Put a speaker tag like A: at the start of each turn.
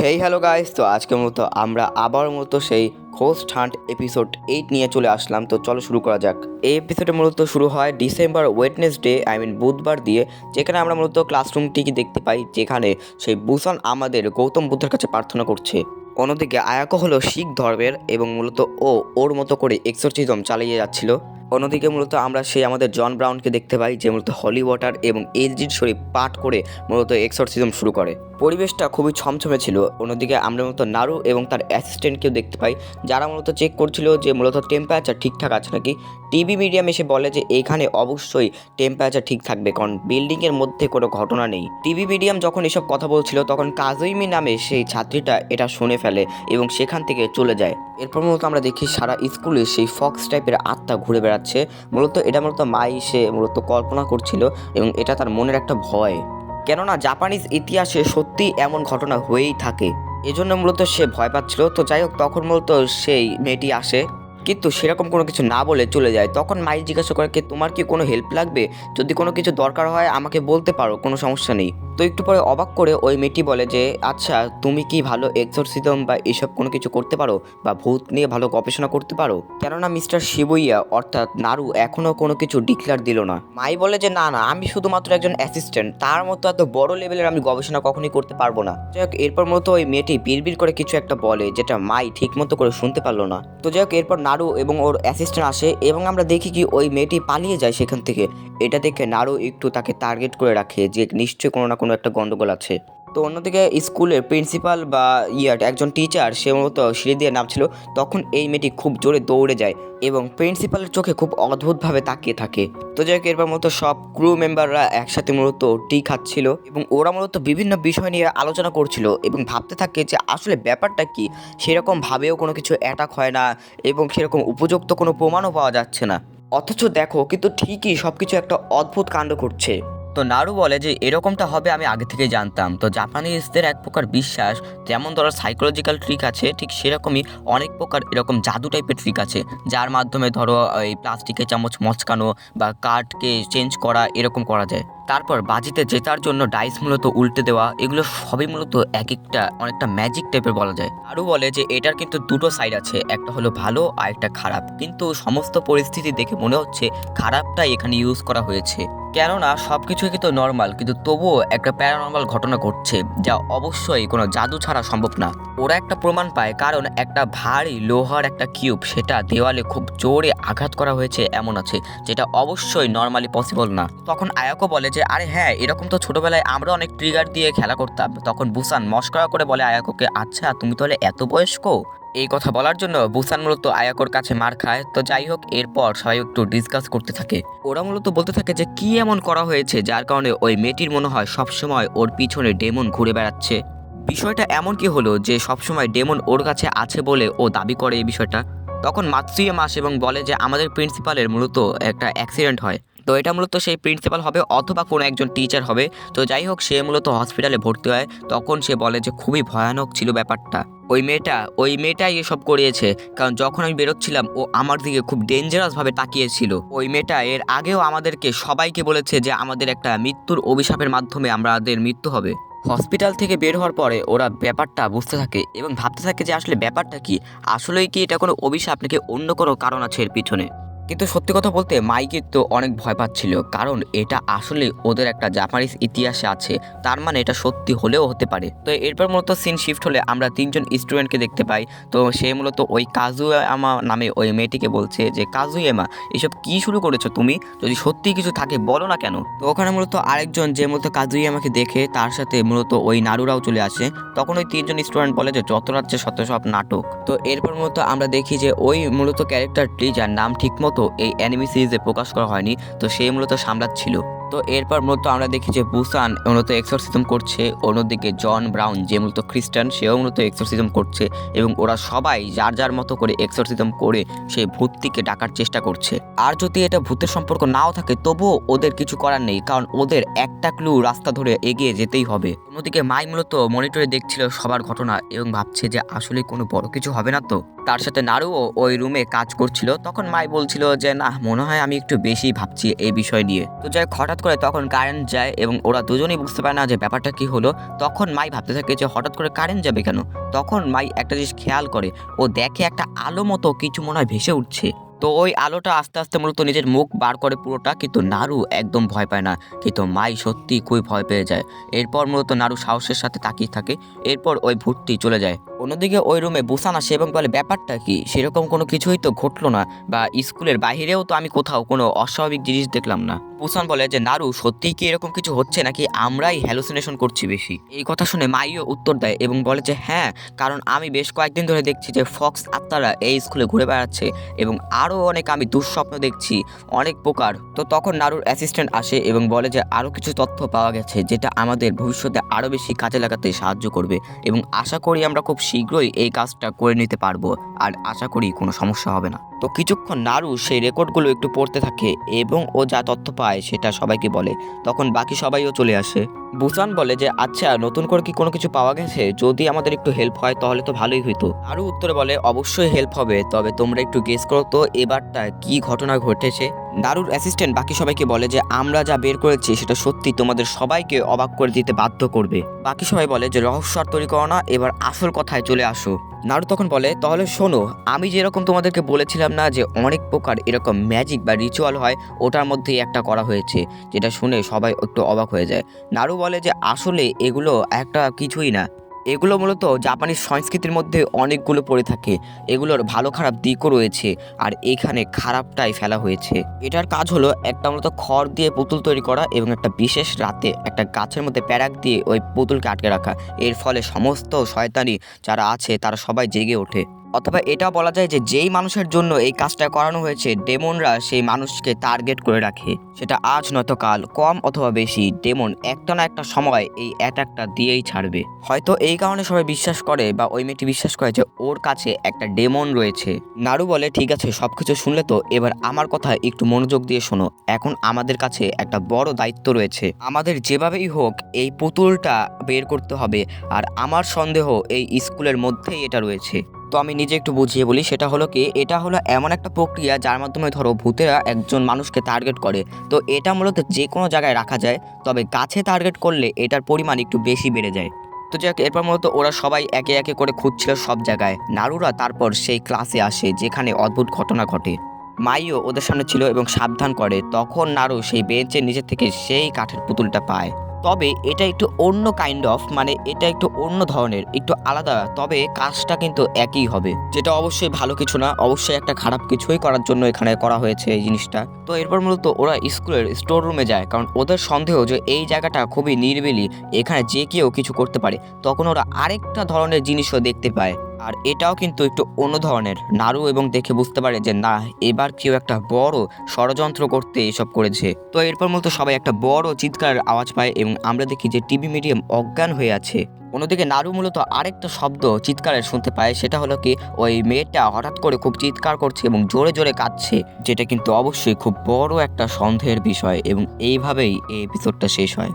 A: Hey hello guys, তো আজকে মূলত আমরা আবার মূলত সেই ঘোস্ট হান্ট এপিসোড 8 নিয়ে চলে আসলাম। তো চলো শুরু করা যাক। এই এপিসোডে মূলত শুরু হয় ডিসেম্বর ওয়েডনেসডে বুধবার দিয়ে, যেখানে আমরা মূলত ক্লাসরুমটিকে দেখতে পাই, যেখানে সেই বুসান আমাদের গৌতম বুদ্ধের কাছে প্রার্থনা করছে। অন্যদিকে আয়াকো হলো শিখ ধর্মের এবং মূলত ওর মতো করে এক্সোরসিজম চালিয়ে যাচ্ছিল। অন্যদিকে মূলত আমরা সেই আমাদের জন ব্রাউনকে দেখতে পাই, যে মূলত হলি ওয়াটার এবং এলজির শরীফ পাঠ করে মূলত এক্সোরসিজম শুরু করে। পরিবেশটা খুবই ছমছমে ছিল। অন্যদিকে আমরা মূলত নারু এবং তার অ্যাসিস্ট্যান্টকেও দেখতে পাই, যারা মূলত চেক করছিল যে মূলত টেম্পারেচার ঠিকঠাক আছে নাকি। টিভি মিডিয়াম এসে বলে যে এখানে অবশ্যই টেম্পারেচার ঠিক থাকবে, কারণ বিল্ডিংয়ের মধ্যে কোনো ঘটনা নেই। টিভি মিডিয়াম যখন এসব কথা বলছিল, তখন কাজুইমি নামে সেই ছাত্রীটা এটা শুনে ফেলে এবং সেখান থেকে চলে যায়। এরপর মূলত আমরা দেখি সারা স্কুলে সেই ফক্স টাইপের আত্মা ঘুরে বেড়াচ্ছে। মূলত এটা মূলত মাই সে মূলত কল্পনা করছিল এবং এটা তার মনের একটা ভয়, কেননা জাপানিজ ইতিহাসে সত্যি এমন ঘটনা হয়েই থাকে। এজন্য মূলত সে ভয় পাচ্ছিল। তো যাই হোক, তখন মূলত সেই মেয়েটি আসে, কিন্তু সেরকম কোনো কিছু না বলে চলে যায়। তখন মাই জিজ্ঞাসা করে, তোমার কি কোনো হেল্প লাগবে? যদি কোনো কিছু দরকার হয় আমাকে বলতে পারো, কোনো সমস্যা নেই। তো একটু পরে অবাক করে ওই মেয়েটি বলে যে আচ্ছা, তুমি কি ভালো এক্সোরসিজম বা এসব কোনো কিছু করতে পারো, বা ভূত নিয়ে ভালো গবেষণা করতে পারো? কেননা মিস্টার শিবুইয়া অর্থাৎ নারু এখনও কোনো কিছু ডিক্লেয়ার দিল না। মাই বলে যে না না, আমি শুধুমাত্র একজন অ্যাসিস্ট্যান্ট, তার মতো এত বড় লেভেলের আমি গবেষণা কখনই করতে পারবো না। যাই হোক, এরপর মতো ওই মেয়েটি বিড়বিড় করে কিছু একটা বলে, যেটা মাই ঠিক মতো করে শুনতে পারলো না। তো যাই হোক, এরপর নারু এবং ওর অ্যাসিস্ট্যান্ট আসে এবং আমরা দেখি কি ওই মেয়েটি পালিয়ে যায় সেখান থেকে। এটা দেখে নারু একটু তাকে টার্গেট করে রাখে যে নিশ্চয়ই কোনো না কোনো একটা গন্ডগোল আছে। তো অন্যদিকে স্কুলের প্রিন্সিপাল বা একজন টিচার সে মূলত সিঁড়ি দিয়ে নামছিল, তখন এই মেয়েটি খুব জোরে দৌড়ে যায় এবং প্রিন্সিপালের চোখে খুব অদ্ভুতভাবে তাকিয়ে থাকে। তো যাই হোক, এরপর মূলত সব ক্রু মেম্বাররা একসাথে মূলত টি খাচ্ছিল এবং ওরা মূলত বিভিন্ন বিষয় নিয়ে আলোচনা করছিল এবং ভাবতে থাকে যে আসলে ব্যাপারটা কি। সেরকমভাবেও কোনো কিছু অ্যাটাক হয় না এবং সেরকম উপযুক্ত কোনো প্রমাণও পাওয়া যাচ্ছে না, অথচ দেখো কিন্তু ঠিকই সব কিছু একটা অদ্ভুত কাণ্ড ঘটছে। তো নারু বলে যে এরকমটা হবে আমি আগে থেকেই জানতাম। তো জাপানিজদের এক প্রকার বিশ্বাস, যেমন ধরো সাইকোলজিক্যাল ট্রিক আছে, ঠিক সেরকমই অনেক প্রকার এরকম জাদু টাইপের ট্রিক আছে, যার মাধ্যমে ধরো এই প্লাস্টিকের চামচ মচকানো বা কার্ডকে চেঞ্জ করা, এরকম করা যায়। তারপর বাজিতে জেতার জন্য ডাইস মূলত উল্টে দেওয়া, এগুলো সবই মূলত এক একটা অনেকটা ম্যাজিক টাইপের বলা যায়। আরও বলে যে এটার কিন্তু দুটো সাইড আছে, একটা হলো ভালো আর একটা খারাপ, কিন্তু সমস্ত পরিস্থিতি দেখে মনে হচ্ছে খারাপটাই এখানে ইউজ করা হয়েছে। কেননা সব কিছুই কিন্তু নর্মাল, কিন্তু তবুও একটা প্যারানর্মাল ঘটনা ঘটছে, যা অবশ্যই কোনো জাদু ছাড়া সম্ভব না। ওরা একটা প্রমাণ পায়, কারণ একটা ভারী লোহার একটা কিউব সেটা দেওয়ালে খুব জোরে আঘাত করা হয়েছে এমন আছে, যেটা অবশ্যই নর্মালি পসিবল না। তখন আয়াকো বলে যে আরে হ্যাঁ, এরকম তো ছোটবেলায় আমরা অনেক ট্রিগার দিয়ে খেলা করতাম। তখন বুসান মস্করা করে বলে আয়াকোকে, আচ্ছা তুমি তাহলে এত বয়স্ক? এই কথা বলার জন্য বুসান মূলত আয়াকোর কাছে মার খায়। তো যাই হোক, এরপর সবাই একটু ডিসকাস করতে থাকে। ওরা মূলত বলতে থাকে যে কি এমন করা হয়েছে যার কারণে ওই মেয়েটির মনে হয় সবসময় ওর পিছনে ডেমন ঘুরে বেড়াচ্ছে। বিষয়টা এমন কি হলো যে সবসময় ডেমন ওর কাছে আছে বলে ও দাবি করে এই বিষয়টা। তখন মাতসুইয়া আসে এবং বলে যে আমাদের প্রিন্সিপালের মূলত একটা অ্যাক্সিডেন্ট হয়। তো এটা মূলত সেই প্রিন্সিপাল হবে অথবা কোনো একজন টিচার হবে। তো যাই হোক, সে মূলত হসপিটালে ভর্তি হয়। তখন সে বলে যে খুবই ভয়ানক ছিল ব্যাপারটা। ওই মেয়েটাই এসব করিয়েছে, কারণ যখন আমি বেরোচ্ছিলাম ও আমার দিকে খুব ডেঞ্জারাসভাবে তাকিয়েছিল। ওই মেয়েটা এর আগেও আমাদেরকে সবাইকে বলেছে যে আমাদের একটা মৃত্যুর অভিশাপের মাধ্যমে আমাদের মৃত্যু হবে। হসপিটাল থেকে বের হওয়ার পরে ওরা ব্যাপারটা বুঝতে থাকে এবং ভাবতে থাকে যে আসলে ব্যাপারটা কি, আসলেই কি এটা কোনো অভিশাপ নাকি অন্য কোনো কারণ আছে এর পিছনে। কিন্তু সত্যি কথা বলতে মাইকে তো অনেক ভয় পাচ্ছিল, কারণ এটা আসলে ওদের একটা জাপানিজ ইতিহাসে আছে, তার মানে এটা সত্যি হলেও হতে পারে। তো এরপর মূলত সিন শিফট হলে আমরা তিনজন স্টুডেন্টকে দেখতে পাই। তো সে মূলত ওই কাজুয়ামা নামে ওই মেয়েটিকে বলছে যে কাজুয়েমা, এসব কি শুরু করেছো তুমি? যদি সত্যি কিছু থাকে বলো না কেন। তো ওখানে মূলত আরেকজন যে মূলত কাজুয়ামাকে দেখে তার সাথে মূলত ওই নারুরাও চলে আসে। তখন ওই তিনজন স্টুডেন্ট বলে যে যত রাজ্যে শত সব নাটক। তো এরপর মূলত আমরা দেখি যে ওই মূলত ক্যারেক্টারটি, যার নাম ঠিকমতো এই অ্যানিমে সিরিজে প্রকাশ করা হয়নি, তো সে মূলত সামলাচ্ছিল। তো এরপর মূলত আমরা দেখি যে বুসান মূলত এক্সোরসিজম করছে, অন্যদিকে জন ব্রাউন যে মূলত খ্রিস্টান সেও মূলত এক্সোরসিজম করছে এবং ওরা সবাই যার যার মতো করে এক্সোরসিজম করে সেই ভূতটিকে ডাকার চেষ্টা করছে। আর যদি এটা ভূতের সম্পর্ক নাও থাকে তবুও ওদের কিছু করার নেই, কারণ ওদের একটা ক্লু রাস্তা ধরে এগিয়ে যেতেই হবে। অন্যদিকে মাই মূলত মনিটরে দেখছিল সবার ঘটনা এবং ভাবছে যে আসলে কোনো বড় কিছু হবে না তো। তার সাথে নারুও ওই রুমে কাজ করছিল। তখন মাই বলছিল যে না, মনে হয় আমি একটু বেশি ভাবছি এই বিষয় নিয়ে। তো যাই হঠাৎ করে তখন কারেন্ট যায় এবং ওরা দুজনেই বুঝতে পারে না যে ব্যাপারটা কি হলো। তখন মাই ভাবতে থাকে যে হঠাৎ করে কারেন্ট যাবে কেন। তখন মাই একটা জিনিস খেয়াল করে, ও দেখে একটা আলো মতো কিছু মনে হয় ভেসে উঠছে। তো ওই আলোটা আস্তে আস্তে মূলত নিজের মুখ বার করে পুরোটা, কিন্তু নারু একদম ভয় পায় না, কিন্তু মাই সত্যি খুবই ভয় পেয়ে যায়। এরপর মূলত নারু সাহসের সাথে তাকিয়ে থাকে। এরপর ওই ভূতটি চলে যায়। অন্যদিকে ওই রুমে বুসান আসে এবং বলে ব্যাপারটা কি, সেরকম কোনো কিছুই তো ঘটলো না, বা স্কুলের বাইরেও তো আমি কোথাও কোনো অস্বাভাবিক জিনিস দেখলাম না। বুসান বলে যে নারু, সত্যিই কি এরকম কিছু হচ্ছে নাকি আমরাই হ্যালুসিনেশন করছি বেশি? এই কথা শুনে মাইও উত্তর দেয় এবং বলে যে হ্যাঁ, কারণ আমি বেশ কয়েকদিন ধরে দেখছি যে ফক্স আত্মারা এই স্কুলে ঘুরে বেড়াচ্ছে এবং আরও অনেক আমি দুঃস্বপ্ন দেখছি, অনেক প্রকার। তো তখন নারুর অ্যাসিস্ট্যান্ট আসে এবং বলে যে আরও কিছু তথ্য পাওয়া গেছে যেটা আমাদের ভবিষ্যতে আরও বেশি কাজে লাগাতে সাহায্য করবে, এবং আশা করি আমরা খুব শীঘ্রই এই কাজটা করে নিতে পারবো, আর আশা করি কোনো সমস্যা হবে না। তো কিছুক্ষণ নারু সেই রেকর্ডগুলো একটু পড়তে থাকে এবং ও যা তথ্য পায় সেটা সবাইকে বলে। তখন বাকি সবাইও চলে আসে। বুসান বলে যে আচ্ছা, নতুন করে কি কোনো কিছু পাওয়া গেছে? যদি আমাদের একটু হেল্প হয় তাহলে তো ভালোই হইতো। নারু উত্তরে বলে অবশ্যই হেল্প হবে, তবে তোমরা একটু গেস করো তো এবারটা কি ঘটনা ঘটেছে। নারুর অ্যাসিস্ট্যান্ট বাকি সবাইকে বলে যে আমরা যা বের করেছি সেটা সত্যি তোমাদের সবাইকে অবাক করে দিতে বাধ্য করবে। বাকি সবাই বলে যে রহস্য আর তৈরি করো না, এবার আসল কথায় চলে আসো। নারু তখন বলে তাহলে শোনো, আমি যেরকম তোমাদেরকে বলেছিলাম না যে অনেক প্রকার এরকম ম্যাজিক বা রিচুয়াল হয়, ওটার মধ্যেই একটা করা হয়েছে, যেটা শুনে সবাই একটু অবাক হয়ে যায়। নারু বলে যে আসলে এগুলো একটা কিছুই না, এগুলো মূলত জাপানি সংস্কৃতির মধ্যে অনেকগুলো পড়ে থাকে, এগুলোর ভালো খারাপ দিকও রয়েছে, আর এখানে খারাপটাই ফেলা হয়েছে। এটার কাজ হলো একটা মূলত খড় দিয়ে পুতুল তৈরি করা এবং একটা বিশেষ রাতে একটা গাছের মধ্যে প্যারাক দিয়ে ওই পুতুলকে আটকে রাখা। এর ফলে সমস্ত শয়তানি যারা আছে তারা সবাই জেগে ওঠে। অথবা এটা বলা যায় যে যেই মানুষের জন্য এই কাজটা করানো হয়েছে, ডেমনরা সেই মানুষকে টার্গেট করে রাখে। সেটা আজ নয়তো কাল, কম অথবা বেশি, ডেমন একটা না একটা সময় এই অ্যাটাকটা দিয়েই ছাড়বে। হয়তো এই কারণে সবাই বিশ্বাস করে, বা ওই মেয়েটি বিশ্বাস করে যে ওর কাছে একটা ডেমন রয়েছে। নারু বলে ঠিক আছে, সবকিছু শুনলে তো, এবার আমার কথা একটু মনোযোগ দিয়ে শোনো। এখন আমাদের কাছে একটা বড় দায়িত্ব রয়েছে, আমাদের যেভাবেই হোক এই পুতুলটা বের করতে হবে, আর আমার সন্দেহ এই স্কুলের মধ্যেই এটা রয়েছে। তো আমি নিজে একটু বুঝিয়ে বলি, সেটা হলো কি, এটা হলো এমন একটা প্রক্রিয়া যার মাধ্যমে ধরো ভূতেরা একজন মানুষকে টার্গেট করে। তো এটা মূলত যে কোনো জায়গায় রাখা যায়, তবে গাছে টার্গেট করলে এটার পরিমাণ একটু বেশি বেড়ে যায়। তো যাক, এরপর মূলত ওরা সবাই একে একে করে খুঁজছিল সব জায়গায়। নারুরা তারপর সেই ক্লাসে আসে যেখানে অদ্ভুত ঘটনা ঘটে। মাইও ওদের সামনে ছিল এবং সাবধান করে। তখন নারু সেই বেঞ্চের নিচে থেকে সেই কাঠের পুতুলটা পায়। তবে এটা একটু অন্য কাইন্ড অফ, মানে এটা একটু অন্য ধরনের, একটু আলাদা, তবে কাজটা কিন্তু একই হবে, যেটা অবশ্যই ভালো কিছু না, অবশ্যই একটা খারাপ কিছুই করার জন্য এখানে করা হয়েছে এই জিনিসটা। তো এরপর মূলত ওরা স্কুলের স্টোর রুমে যায়, কারণ ওদের সন্দেহ যে এই জায়গাটা খুবই নিরিবিলি, এখানে যে কেউ কিছু করতে পারে। তখন ওরা আরেকটা ধরনের জিনিসও দেখতে পায়, আর এটাও কিন্তু একটু অন্য ধরনের। নারু এবং দেখে বুঝতে পারে যে না, এবার কেউ একটা বড় ষড়যন্ত্র করতে এসব করেছে। তো এরপর মূলত সবাই একটা বড় চিৎকারের আওয়াজ পায় এবং আমরা দেখি যে টিভি মিডিয়াম অজ্ঞান হয়ে আছে। অন্যদিকে নারু মূলত আরেকটা শব্দ চিৎকারের শুনতে পায়, সেটা হলো কি, ওই মেয়েটা হঠাৎ করে খুব চিৎকার করছে এবং জোরে জোরে কাঁদছে, যেটা কিন্তু অবশ্যই খুব বড় একটা সন্দেহের বিষয়, এবং এইভাবেই এই এপিসোডটা শেষ হয়।